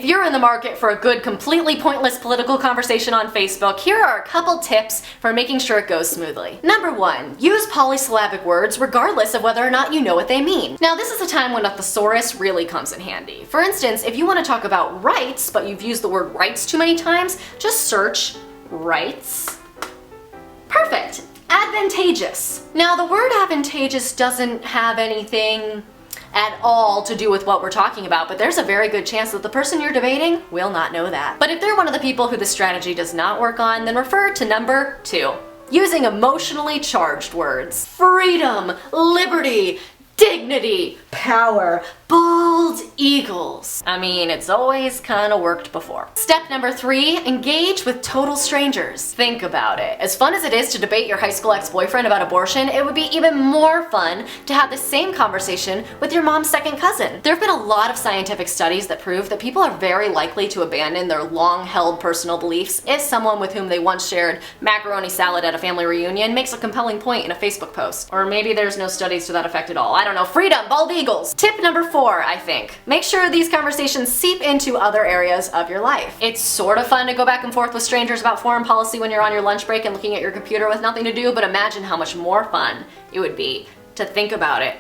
If you're in the market for a good, completely pointless political conversation on Facebook, here are a couple tips for making sure it goes smoothly. Number 1, use polysyllabic words regardless of whether or not you know what they mean. Now, this is a time when a thesaurus really comes in handy. For instance, if you want to talk about rights, but you've used the word rights too many times, just search rights. Perfect. Advantageous. Now, the word advantageous doesn't have anything at all to do with what we're talking about, but there's a very good chance that the person you're debating will not know that. But if they're one of the people who the strategy does not work on, then refer to number 2. Using emotionally charged words. Freedom, liberty, dignity, power, bald eagles. I mean, it's always kind of worked before. Step number 3, engage with total strangers. Think about it. As fun as it is to debate your high school ex-boyfriend about abortion, it would be even more fun to have the same conversation with your mom's second cousin. There have been a lot of scientific studies that prove that people are very likely to abandon their long-held personal beliefs if someone with whom they once shared macaroni salad at a family reunion makes a compelling point in a Facebook post. Or maybe there's no studies to that effect at all. I don't know. Freedom, bald eagles. Tip number 4, I think. Make sure these conversations seep into other areas of your life. It's sort of fun to go back and forth with strangers about foreign policy when you're on your lunch break and looking at your computer with nothing to do, but imagine how much more fun it would be to think about it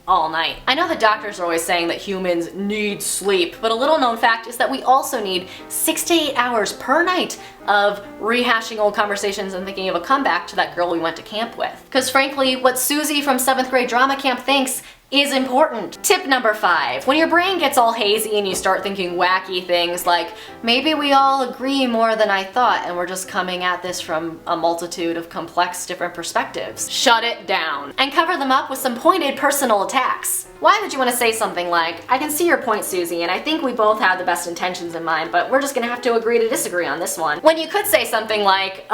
all night. I know the doctors are always saying that humans need sleep, but a little known fact is that we also need 6 to 8 hours per night of rehashing old conversations and thinking of a comeback to that girl we went to camp with. Because frankly, what Susie from 7th grade drama camp thinks is important. Tip number 5. When your brain gets all hazy and you start thinking wacky things like, maybe we all agree more than I thought and we're just coming at this from a multitude of complex different perspectives, shut it down and cover them up with some pointed personal attacks. Why would you want to say something like, I can see your point, Susie, and I think we both have the best intentions in mind, but we're just gonna have to agree to disagree on this one. When you could say something like,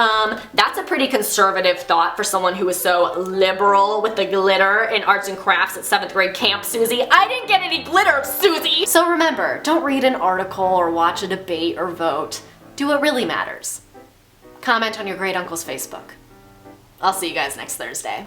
that's a pretty conservative thought for someone who is so liberal with the glitter in arts and crafts at 7th grade camp, Susie. I didn't get any glitter, Susie! So remember, don't read an article or watch a debate or vote. Do what really matters. Comment on your great uncle's Facebook. I'll see you guys next Thursday.